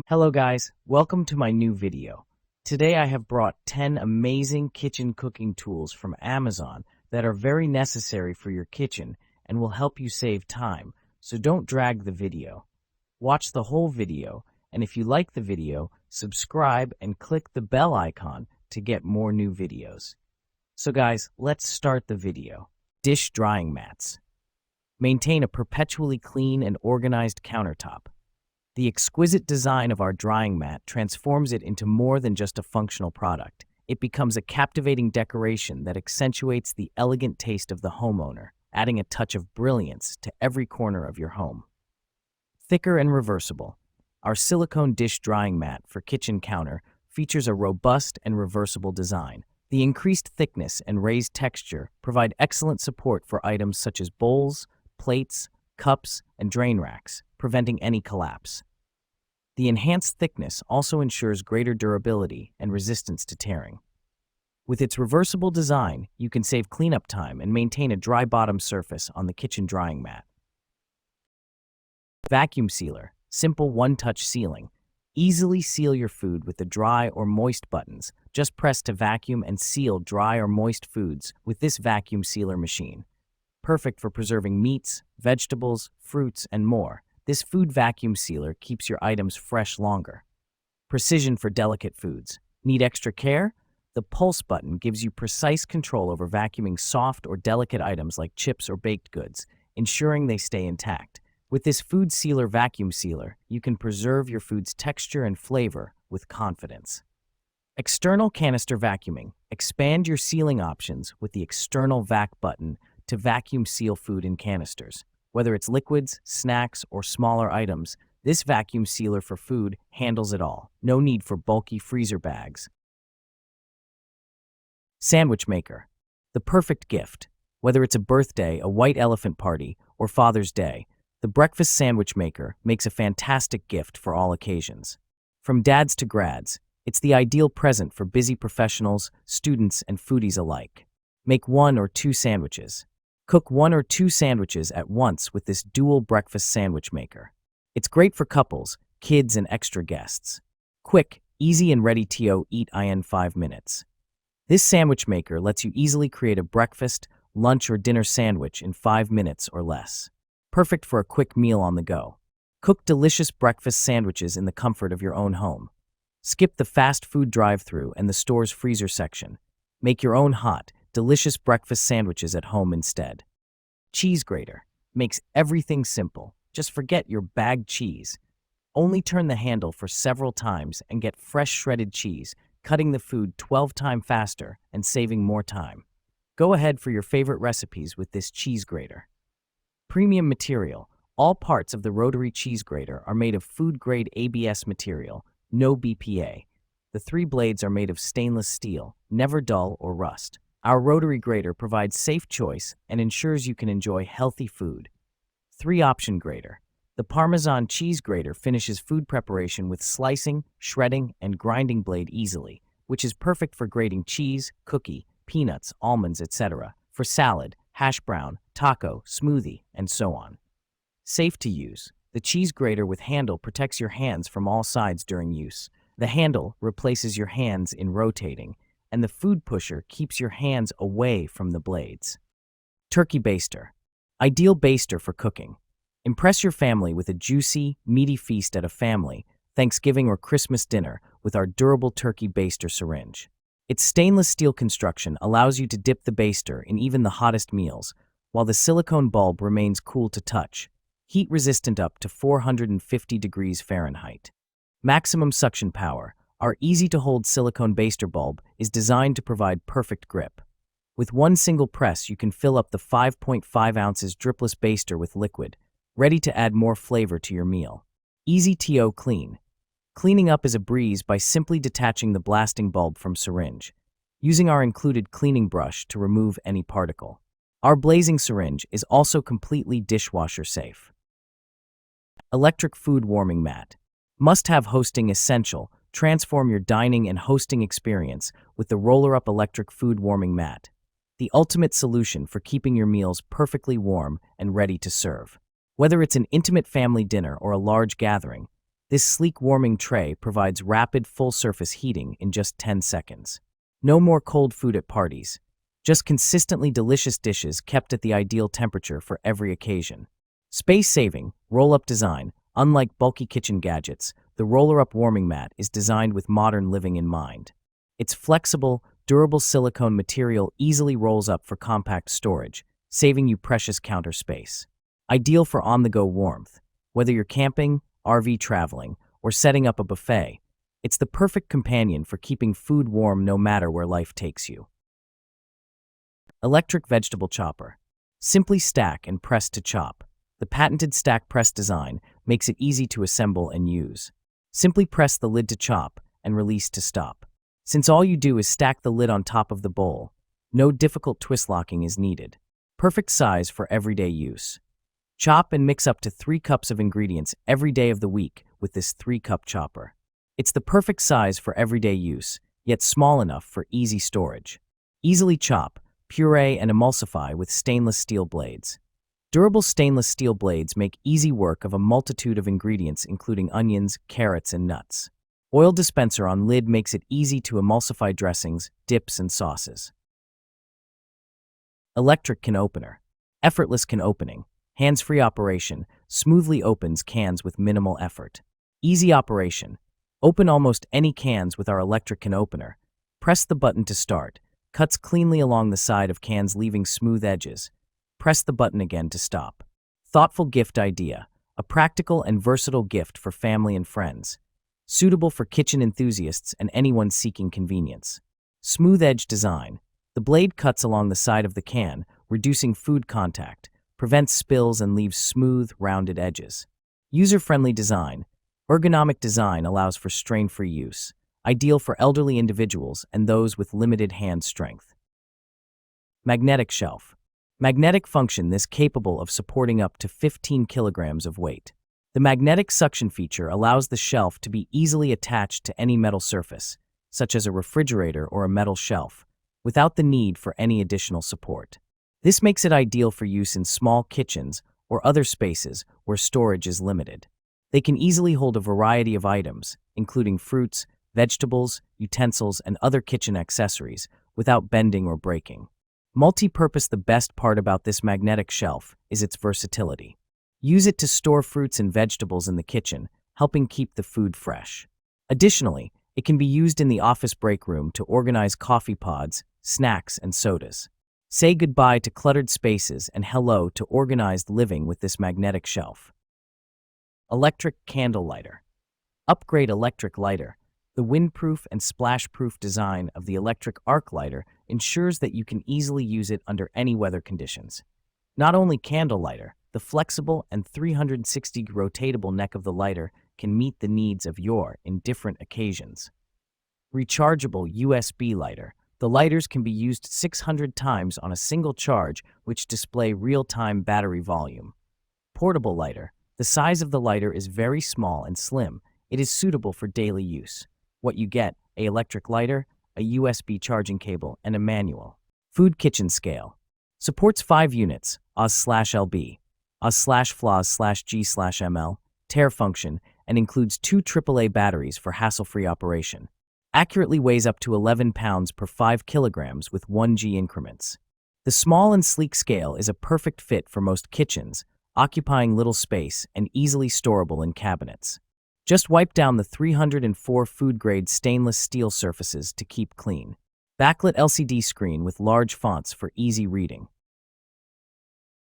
Hello guys, welcome to my new video. Today I have brought 10 amazing kitchen cooking tools from Amazon that are very necessary for your kitchen and will help you save time, so don't drag the video. Watch the whole video, and if you like the video, subscribe and click the bell icon to get more new videos. So guys, let's start the video. Dish drying mats. Maintain a perpetually clean and organized countertop. The exquisite design of our drying mat transforms it into more than just a functional product. It becomes a captivating decoration that accentuates the elegant taste of the homeowner, adding a touch of brilliance to every corner of your home. Thicker and reversible. Our silicone dish drying mat for kitchen counter features a robust and reversible design. The increased thickness and raised texture provide excellent support for items such as bowls, plates, cups, and drain racks, preventing any collapse. The enhanced thickness also ensures greater durability and resistance to tearing. With its reversible design, you can save cleanup time and maintain a dry bottom surface on the kitchen drying mat. Vacuum sealer, simple one-touch sealing. Easily seal your food with the dry or moist buttons. Just press to vacuum and seal dry or moist foods with this vacuum sealer machine. Perfect for preserving meats, vegetables, fruits, and more. This food vacuum sealer keeps your items fresh longer. Precision for delicate foods. Need extra care? The pulse button gives you precise control over vacuuming soft or delicate items like chips or baked goods, ensuring they stay intact. With this food sealer vacuum sealer, you can preserve your food's texture and flavor with confidence. External canister vacuuming. Expand your sealing options with the external vac button to vacuum seal food in canisters. Whether it's liquids, snacks, or smaller items, this vacuum sealer for food handles it all. No need for bulky freezer bags. Sandwich maker. The perfect gift. Whether it's a birthday, a white elephant party, or Father's Day, the breakfast sandwich maker makes a fantastic gift for all occasions. From dads to grads, it's the ideal present for busy professionals, students, and foodies alike. Make 1 or 2 sandwiches. Cook 1 or 2 sandwiches at once with this dual breakfast sandwich maker. It's great for couples, kids, and extra guests. Quick, easy, and ready to eat in 5 minutes. This sandwich maker lets you easily create a breakfast, lunch, or dinner sandwich in 5 minutes or less. Perfect for a quick meal on the go. Cook delicious breakfast sandwiches in the comfort of your own home. Skip the fast food drive-thru and the store's freezer section. Make your own hot, delicious breakfast sandwiches at home instead. Cheese grater makes everything simple. Just forget your bagged cheese. Only turn the handle for several times and get fresh shredded cheese, cutting the food 12 times faster and saving more time. Go ahead for your favorite recipes with this cheese grater. Premium material. All parts of the rotary cheese grater are made of food-grade ABS material, no BPA. The 3 blades are made of stainless steel, never dull or rust. Our rotary grater provides safe choice and ensures you can enjoy healthy food. 3-option grater. The Parmesan cheese grater finishes food preparation with slicing, shredding, and grinding blade easily, which is perfect for grating cheese, cookie, peanuts, almonds, etc., for salad, hash brown, taco, smoothie, and so on. Safe to use. The cheese grater with handle protects your hands from all sides during use. The handle replaces your hands in rotating, and the food pusher keeps your hands away from the blades. Turkey baster. Ideal baster for cooking. Impress your family with a juicy, meaty feast at a family, Thanksgiving, or Christmas dinner with our durable turkey baster syringe. Its stainless steel construction allows you to dip the baster in even the hottest meals, while the silicone bulb remains cool to touch, heat-resistant up to 450 degrees Fahrenheit. Maximum suction power. Our easy-to-hold silicone baster bulb is designed to provide perfect grip. With one single press, you can fill up the 5.5 ounces dripless baster with liquid, ready to add more flavor to your meal. Easy to clean. Cleaning up is a breeze by simply detaching the blasting bulb from syringe, using our included cleaning brush to remove any particle. Our blazing syringe is also completely dishwasher safe. Electric food warming mat. Must-have hosting essential. Transform your dining and hosting experience with the roller-up electric food warming mat, the ultimate solution for keeping your meals perfectly warm and ready to serve. Whether it's an intimate family dinner or a large gathering, This sleek warming tray provides rapid full-surface heating in just 10 seconds. No more cold food at parties. Just consistently delicious dishes kept at the ideal temperature for every occasion. Space-saving, roll-up design. Unlike bulky kitchen gadgets, the roller-up warming mat is designed with modern living in mind. Its flexible, durable silicone material easily rolls up for compact storage, saving you precious counter space. Ideal for on-the-go warmth. Whether you're camping, RV traveling, or setting up a buffet, it's the perfect companion for keeping food warm no matter where life takes you. Electric vegetable chopper. Simply stack and press to chop. The patented stack press design makes it easy to assemble and use. Simply press the lid to chop and release to stop. Since all you do is stack the lid on top of the bowl, no difficult twist locking is needed. Perfect size for everyday use. Chop and mix up to 3 cups of ingredients every day of the week with this 3-cup chopper. It's the perfect size for everyday use, yet small enough for easy storage. Easily chop, puree, and emulsify with stainless steel blades. Durable stainless steel blades make easy work of a multitude of ingredients including onions, carrots, and nuts. Oil dispenser on lid makes it easy to emulsify dressings, dips, and sauces. Electric can opener. Effortless can opening. Hands-free operation, smoothly opens cans with minimal effort. Easy operation. Open almost any cans with our electric can opener. Press the button to start. Cuts cleanly along the side of cans leaving smooth edges. Press the button again to stop. Thoughtful gift idea. A practical and versatile gift for family and friends. Suitable for kitchen enthusiasts and anyone seeking convenience. Smooth edge design. The blade cuts along the side of the can, reducing food contact, prevents spills, and leaves smooth, rounded edges. User-friendly design. Ergonomic design allows for strain-free use. Ideal for elderly individuals and those with limited hand strength. Magnetic shelf. Magnetic function this capable of supporting up to 15 kilograms of weight. The magnetic suction feature allows the shelf to be easily attached to any metal surface, such as a refrigerator or a metal shelf, without the need for any additional support. This makes it ideal for use in small kitchens or other spaces where storage is limited. They can easily hold a variety of items, including fruits, vegetables, utensils, and other kitchen accessories, without bending or breaking. Multi-purpose. The best part about this magnetic shelf is its versatility. Use it to store fruits and vegetables in the kitchen, helping keep the food fresh. Additionally, it can be used in the office break room to organize coffee pods, snacks, and sodas. Say goodbye to cluttered spaces and hello to organized living with this magnetic shelf. Electric candle lighter. Upgrade electric lighter. The windproof and splash-proof design of the electric arc lighter ensures that you can easily use it under any weather conditions. Not only candle lighter, the flexible and 360 rotatable neck of the lighter can meet the needs of your in different occasions. Rechargeable USB lighter. The lighters can be used 600 times on a single charge, which display real-time battery volume. Portable lighter. The size of the lighter is very small and slim. It is suitable for daily use. What you get: an electric lighter, a USB charging cable, and a manual. Food kitchen scale. Supports 5 units, Oz/LB, Oz/FLOS/G/ML, tare function, and includes 2 AAA batteries for hassle-free operation. Accurately weighs up to 11 pounds per 5 kilograms with 1G increments. The small and sleek scale is a perfect fit for most kitchens, occupying little space and easily storable in cabinets. Just wipe down the 304 food-grade stainless steel surfaces to keep clean. Backlit LCD screen with large fonts for easy reading.